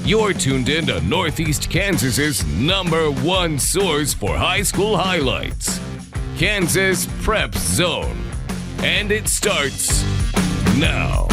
You're tuned in to Northeast Kansas's #1 source for high school highlights, Kansas Prep Zone. And it starts now.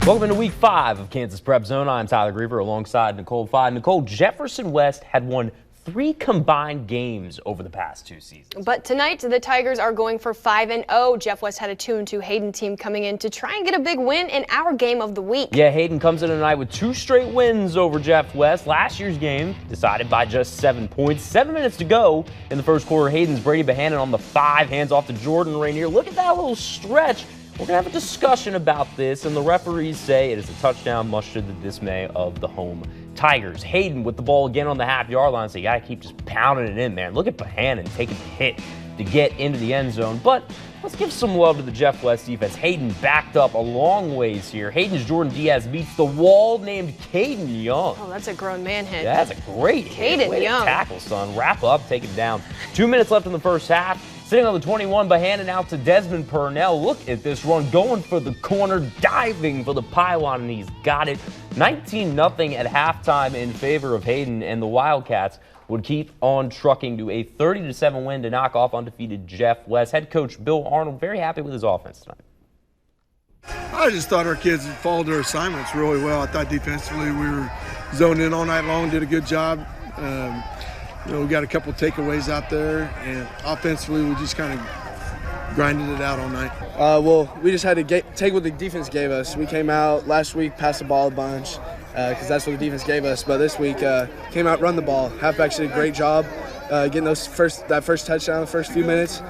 Welcome to week 5 of Kansas Prep Zone. I'm Tyler Griever alongside Nicole Fide. Nicole, Jefferson West had won 3 combined games over the past 2 seasons. But tonight, the Tigers are going for 5-0. Jeff West had a 2-2 Hayden team coming in to try and get a big win in our game of the week. Yeah, Hayden comes in tonight with 2 straight wins over Jeff West. Last year's game decided by just 7 points. 7 minutes to go in the first quarter. Hayden's Brady Bohannon on the 5, hands off to Jordan Rainier. Look at that little stretch. We're going to have a discussion about this, and the referees say it is a touchdown, much to the dismay of the home Tigers. Hayden with the ball again on the half-yard line, so you got to keep just pounding it in, man. Look at Bohannon taking the hit to get into the end zone. But let's give some love to the Jeff West defense. Hayden backed up a long ways here. Hayden's Jordan Diaz beats the wall named Caden Young. Oh, that's a grown man hit. Yeah, that's a great hit. Caden Way Young. to tackle, son. Wrap up, take it down. 2 minutes left in the first half. Sitting on the 21, Bohannon out to Desmond Purnell. Look at this run, going for the corner, diving for the pylon, and he's got it. 19-0 at halftime in favor of Hayden, and the Wildcats would keep on trucking to a 30-7 win to knock off undefeated Jeff West. Head coach Bill Arnold very happy with his offense tonight. I just thought our kids had followed their assignments really well. I thought defensively we were zoned in all night long, did a good job. We got a couple takeaways out there, and offensively we just kind of grinded it out all night. We just had to take what the defense gave us. We came out last week, passed the ball a bunch because that's what the defense gave us. But this week came out, run the ball. Halfbacks did a great job getting that first touchdown in the first few minutes.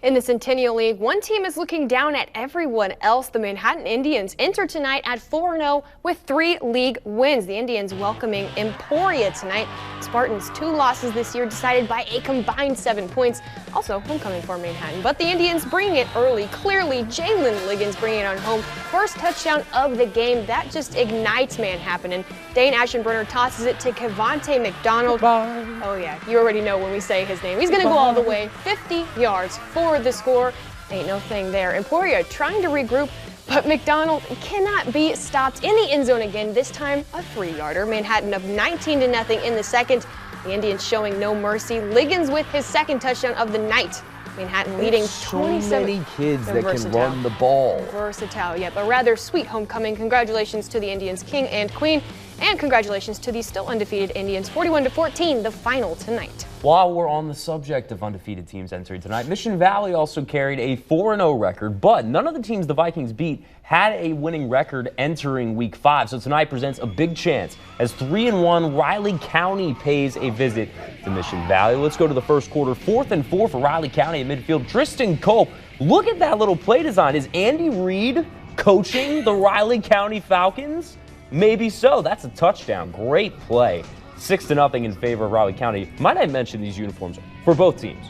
In the Centennial League, one team is looking down at everyone else. The Manhattan Indians enter tonight at 4-0 with 3 league wins. The Indians welcoming Emporia tonight. Spartans' 2 losses this year decided by a combined 7 points. Also homecoming for Manhattan. But the Indians bringing it early. Clearly, Jalen Liggins bringing it on home. First touchdown of the game. That just ignites Manhattan. And Dane Aschenbrenner tosses it to Cavante McDonald. Goodbye. Oh, yeah. You already know when we say his name. He's going to go all the way 50 yards for the score. Ain't no thing there. Emporia trying to regroup, but McDonald cannot be stopped in the end zone again, this time a 3-yarder. Manhattan up 19-0 in the second. The Indians showing no mercy. Liggins with his second touchdown of the night. Manhattan leading 27. So many kids that can run the ball. Versatile, yep. A rather sweet homecoming. Congratulations to the Indians king and queen. And congratulations to the still undefeated Indians. 41-14, the final tonight. While we're on the subject of undefeated teams entering tonight, Mission Valley also carried a 4-0 record, but none of the teams the Vikings beat had a winning record entering week 5. So tonight presents a big chance as 3-1 Riley County pays a visit to Mission Valley. Let's go to the first quarter. 4th and 4 for Riley County in midfield. Tristan Culp, look at that little play design. Is Andy Reid coaching the Riley County Falcons? Maybe so. That's a touchdown. Great play. 6-0 in favor of Riley County. Might I mention these uniforms for both teams?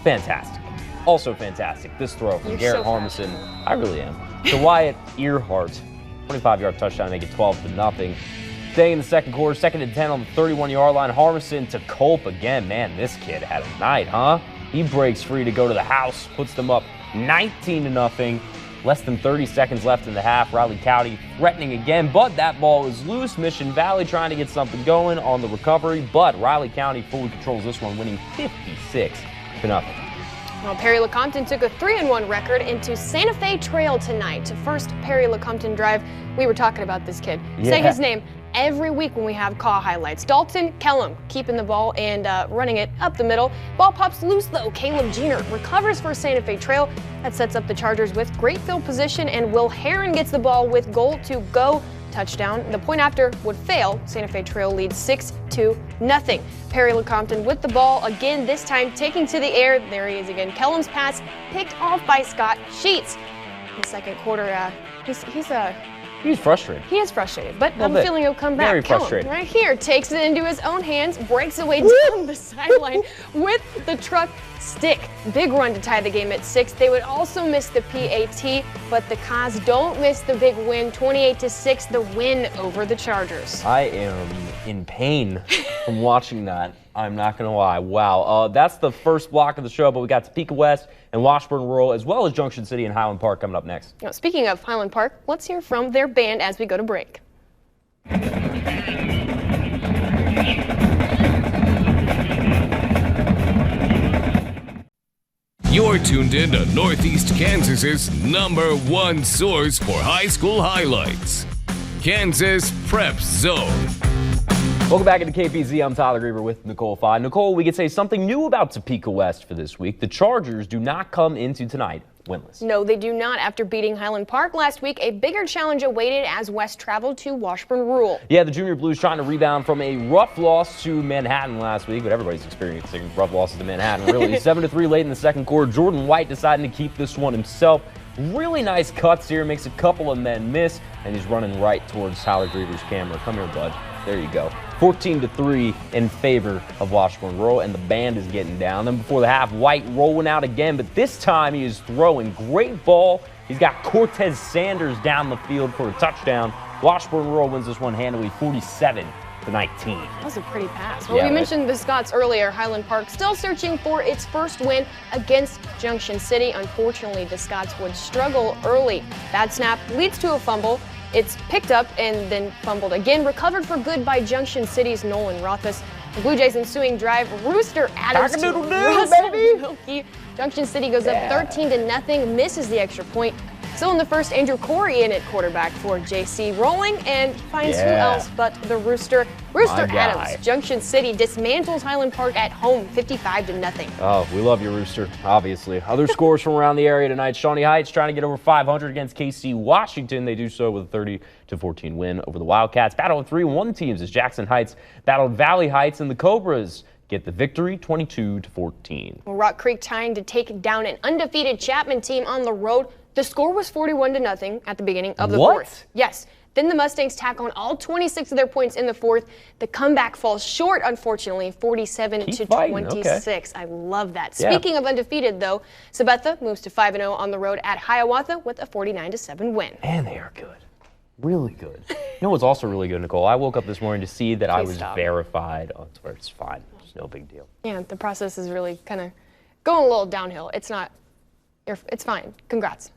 Fantastic. Also fantastic. This throw from Garrett Harmison. I really am. To Wyatt Earhart. 25-yard touchdown to make it 12-0. Staying in the second quarter, 2nd and 10 on the 31-yard line. Harmison to Culp again. Man, this kid had a night, huh? He breaks free to go to the house, puts them up 19-0. Less than 30 seconds left in the half. Riley County threatening again, but that ball is loose. Mission Valley trying to get something going on the recovery, but Riley County fully controls this one, winning 56-0. Well, Perry Lecompton took a 3-1 record into Santa Fe Trail tonight. First Perry Lecompton drive. We were talking about this kid. Yeah. Say his name every week when we have call highlights. Dalton Kellum keeping the ball and running it up the middle. Ball pops loose though. Caleb Jenner recovers for Santa Fe Trail. That sets up the Chargers with great field position, and Will Heron gets the ball with goal to go. Touchdown. The point after would fail. Santa Fe Trail leads 6-0. Perry Lecompton with the ball again, this time taking to the air. There he is again. Kellum's pass picked off by Scott Sheets. In the second quarter, He's frustrated. He is frustrated, but I'm feeling he'll come back. Very frustrated. Kellum, right here, takes it into his own hands, breaks away down the sideline with the truck stick. Big run to tie the game at 6. They would also miss the PAT, but the Cos don't miss the big win, 28-6, the win over the Chargers. I am in pain from watching that. I'm not going to lie. Wow. That's the first block of the show, but we got Topeka West and Washburn Rural, as well as Junction City and Highland Park coming up next. Now, speaking of Highland Park, let's hear from their band as we go to break. You're tuned in to Northeast Kansas's #1 source for high school highlights, Kansas Prep Zone. Welcome back into KPZ. I'm Tyler Griever with Nicole Fye. Nicole, we could say something new about Topeka West for this week. The Chargers do not come into tonight winless. No, they do not. After beating Highland Park last week, a bigger challenge awaited as West traveled to Washburn Rural. Yeah, the Junior Blues trying to rebound from a rough loss to Manhattan last week, but everybody's experiencing rough losses to Manhattan, really. 7-3 late in the second quarter. Jordan White deciding to keep this one himself. Really nice cuts here, makes a couple of men miss, and he's running right towards Tyler Griever's camera. Come here, bud. There you go. 14-3 in favor of Washburn Rural, and the band is getting down. Then before the half, White rolling out again, but this time he is throwing. Great ball. He's got Cortez Sanders down the field for a touchdown. Washburn Rural wins this one handily, 47-19. That was a pretty pass. Well, Yeah, we right. mentioned the Scots earlier. Highland Park still searching for its first win against Junction City. Unfortunately, the Scots would struggle early. Bad snap leads to a fumble. It's picked up and then fumbled again. Recovered for good by Junction City's Nolan Rothfuss. The Blue Jays' ensuing drive, Rooster Adams to Russell Wilkie. Junction City goes up 13-0, misses the extra point. Still in the first, Andrew Corey in at quarterback for JC, rolling and finds who else but the Rooster. Rooster Adams. Junction City dismantles Highland Park at home, 55-0. Oh, we love you, Rooster, obviously. Other scores from around the area tonight. Shawnee Heights trying to get over 500 against KC Washington. They do so with a 30-14 win over the Wildcats. Battle of 3-1 teams as Jackson Heights battled Valley Heights, and the Cobras get the victory, 22-14. Well, Rock Creek trying to take down an undefeated Chapman team on the road. The score was 41-0 at the beginning of the fourth. Yes. Then the Mustangs tack on all 26 of their points in the fourth. The comeback falls short, unfortunately, 47-26. I love that. Yeah. Speaking of undefeated, though, Sabetha moves to 5-0 on the road at Hiawatha with a 49-7 win. And they are good. Really good. You know what's also really good, Nicole? I woke up this morning to see that I was verified on Twitter. It's fine. It's no big deal. Yeah, the process is really kind of going a little downhill. It's not. It's fine. Congrats.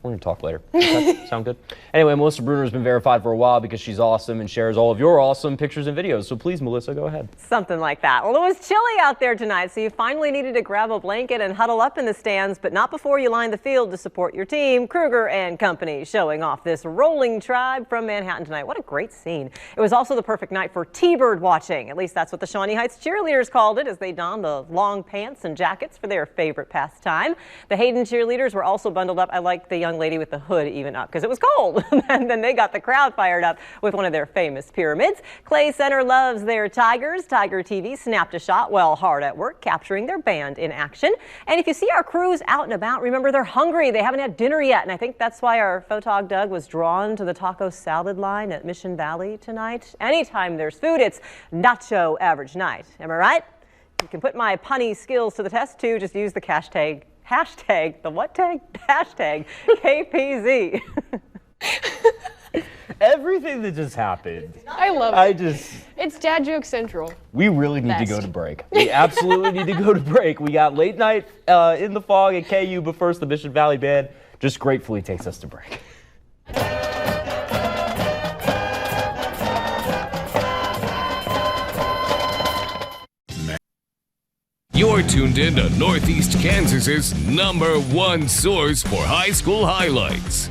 We're going to talk later. Okay, sound good? Anyway, Melissa Bruner has been verified for a while because she's awesome and shares all of your awesome pictures and videos. So please, Melissa, go ahead. Something like that. Well, it was chilly out there tonight, so you finally needed to grab a blanket and huddle up in the stands, but not before you line the field to support your team. Kruger and Company showing off this rolling tribe from Manhattan tonight. What a great scene. It was also the perfect night for T-Bird watching. At least that's what the Shawnee Heights cheerleaders called it as they donned the long pants and jackets for their favorite pastime. The Hayden cheerleaders were also bundled up. I like the young lady with the hood even up because it was cold. And then they got the crowd fired up with one of their famous pyramids. Clay Center loves their Tigers. Tiger TV snapped a shot while hard at work capturing their band in action. And if you see our crews out and about, remember they're hungry. They haven't had dinner yet. And I think that's why our photog Doug was drawn to the taco salad line at Mission Valley tonight. Anytime there's food, it's nacho average night. Am I right? You can put my punny skills to the test too. Just use the hashtag the what tag? Hashtag KPZ. Everything that just happened. I love it. It's Dad Joke Central. We really need to go to break. We absolutely need to go to break. We got late night in the fog at KU, but first the Mission Valley Band just gratefully takes us to break. You're tuned in to Northeast Kansas's #1 source for high school highlights,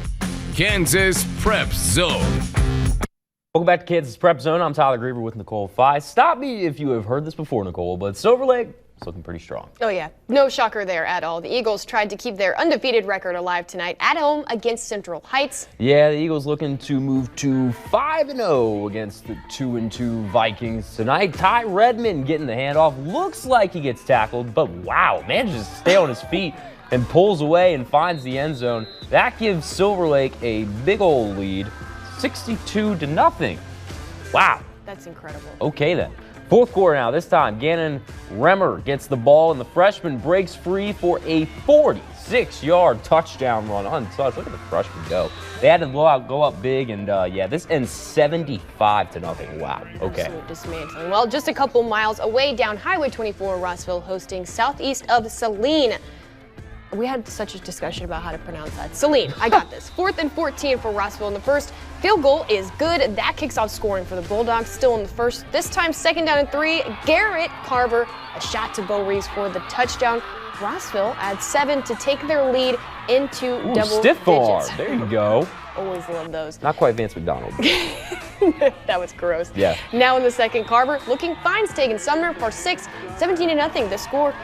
Kansas Prep Zone. Welcome back to Kansas Prep Zone. I'm Tyler Griever with Nicole Fye. Stop me if you have heard this before, Nicole, but Silver Lake is looking pretty strong. Oh, yeah. No shocker there at all. The Eagles tried to keep their undefeated record alive tonight at home against Central Heights. Yeah, the Eagles looking to move to 5-0 against the 2-2 Vikings tonight. Ty Redmond getting the handoff. Looks like he gets tackled, but wow, manages to stay on his feet and pulls away and finds the end zone. That gives Silver Lake a big old lead, 62-0. Wow. That's incredible. Okay then. Fourth quarter now. This time, Gannon Remmer gets the ball, and the freshman breaks free for a 46-yard touchdown run. Untouched. Look at the freshman go. They had to go up big, and yeah, this ends 75-0. Wow. Okay. Absolute dismantling. Well, just a couple miles away down Highway 24, Rossville hosting southeast of Saline. We had such a discussion about how to pronounce that. Saline, I got this. 4th and 14 for Rossville in the first. Field goal is good. That kicks off scoring for the Bulldogs. Still in the first. This time, 2nd down and 3. Garrett Carver, a shot to Bo Reeves for the touchdown. Rossville adds 7 to take their lead into Ooh, double stiff arm. digits. There you go. Always love those. Not quite Vance McDonald. That was gross. Yeah. Now in the second, Carver looking fine, taking Sumner for 6, 17-0. The score.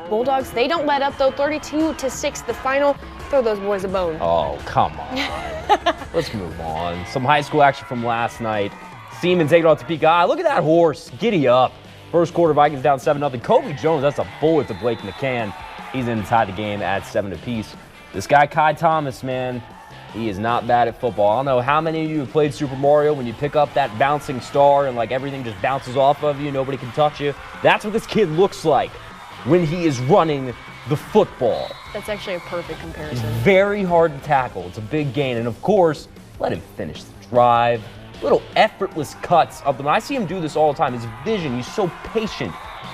Bulldogs, they don't let up though, 32-6 the final. Throw those boys a bone. Oh, come on. Let's move on. Some high school action from last night. Seaman taking on Topeka High. Look at that horse. Giddy up. First quarter, Vikings down 7-0. Kobe Jones, that's a bullet to Blake McCann. He's in to tie the game at 7 apiece. This guy, Kai Thomas, man, he is not bad at football. I don't know how many of you have played Super Mario when you pick up that bouncing star and like everything just bounces off of you, nobody can touch you. That's what this kid looks like when he is running the football. That's actually a perfect comparison. Very hard to tackle. It's a big gain. And of course, let him finish the drive. Little effortless cuts up them. I see him do this all the time. His vision, he's so patient.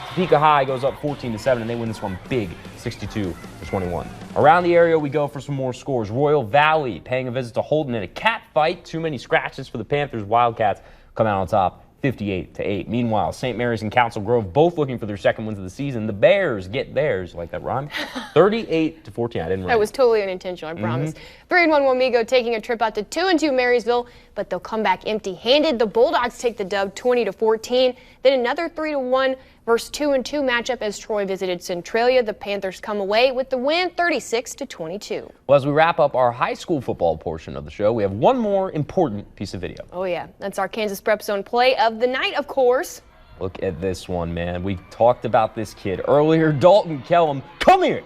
Topeka High goes up 14-7, and they win this one big, 62-21. Around the area we go for some more scores. Royal Valley paying a visit to Holden in a cat fight. Too many scratches for the Panthers. Wildcats come out on top, 58-8. Meanwhile, St. Mary's and Council Grove both looking for their second wins of the season. The Bears get theirs. Like that rhyme? 38-14. I didn't rhyme. That was totally unintentional, I promise. 3-1 Wamego taking a trip out to 2-2 Marysville, but they'll come back empty-handed. The Bulldogs take the dub 20-14. Then another 3-1 versus 2-2 matchup as Troy visited Centralia. The Panthers come away with the win, 36-22. Well, as we wrap up our high school football portion of the show, we have one more important piece of video. Oh yeah, that's our Kansas Prep Zone play of the night, of course. Look at this one, man. We talked about this kid earlier. Dalton Kellum, come here.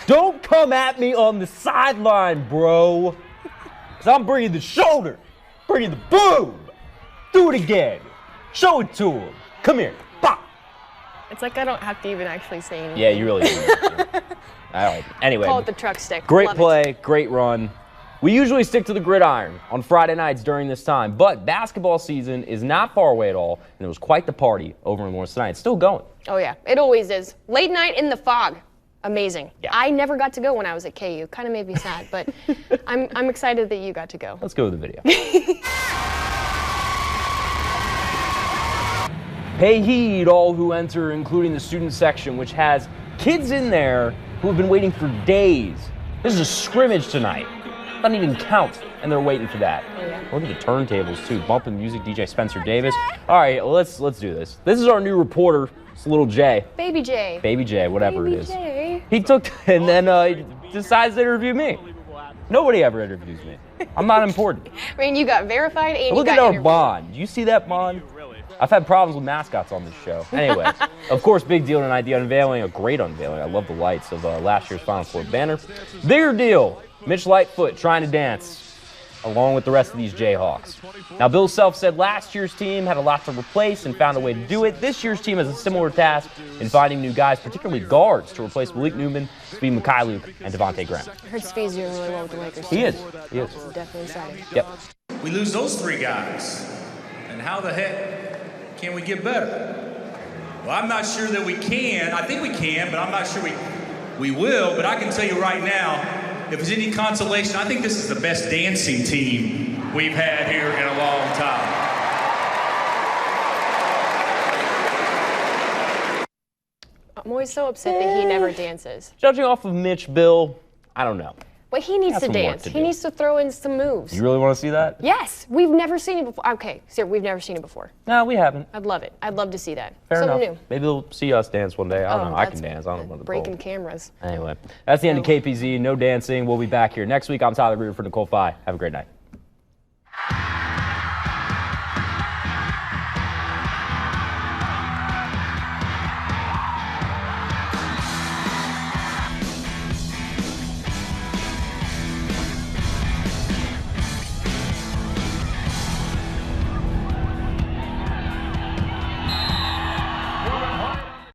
Don't come at me on the sideline, bro. Because I'm bringing the shoulder, bringing the boom. Do it again. Show it to him. Come here. Bop. It's like I don't have to even actually say anything. Yeah, you really do. All right. Anyway. Call it the truck stick. Great Love play, it. great run. We usually stick to the gridiron on Friday nights during this time, but basketball season is not far away at all, and it was quite the party over in Lawrence tonight. It's still going. Oh yeah, it always is. Late night in the fog. Amazing. Yeah. I never got to go when I was at KU. Kind of made me sad, but I'm excited that you got to go. Let's go to the video. Pay heed, all who enter, including the student section, which has kids in there who have been waiting for days. This is a scrimmage tonight. Doesn't even count, and they're waiting for that. Oh, yeah. Look at the turntables, too. Bumping music, DJ Spencer Davis. All right, let's do this. This is our new reporter. It's Little J. Baby J. Baby J, whatever Baby it is. J. He took, and then he decides to interview me. Nobody ever interviews me. I'm not important. I mean, you got verified and Look you at got our interviewed. bond. Do you see that bond? I've had problems with mascots on this show. Anyways, of course, big deal tonight. The unveiling, a great unveiling. I love the lights of last year's Final Four banner. Bigger deal. Mitch Lightfoot trying to dance along with the rest of these Jayhawks. Now, Bill Self said last year's team had a lot to replace and found a way to do it. This year's team has a similar task in finding new guys, particularly guards, to replace Malik Newman, Speed Mikhailuk, and Devontae Graham. I heard Speed's doing really well with the Lakers. He too. is. He is. It's definitely exciting. Yep. We lose those three guys, and how the heck can we get better? Well, I'm not sure that we can. I think we can, but I'm not sure we will. But I can tell you right now, if there's any consolation, I think this is the best dancing team we've had here in a long time. I'm always so upset that he never dances. Judging off of Mitch, Bill, I don't know. But he needs Got to some work dance. to He do. needs to throw in some moves. You really want to see that? Yes, we've never seen it before. Okay, sir, we've never seen it before. No, we haven't. I'd love it. I'd love to see that. Fair Something enough. new. Maybe they'll see us dance one day. I don't know. I can that's dance. I don't know about the breaking pole. cameras. Anyway, that's the end of KPZ. No dancing. We'll be back here next week. I'm Tyler Reader for Nicole Fye. Have a great night.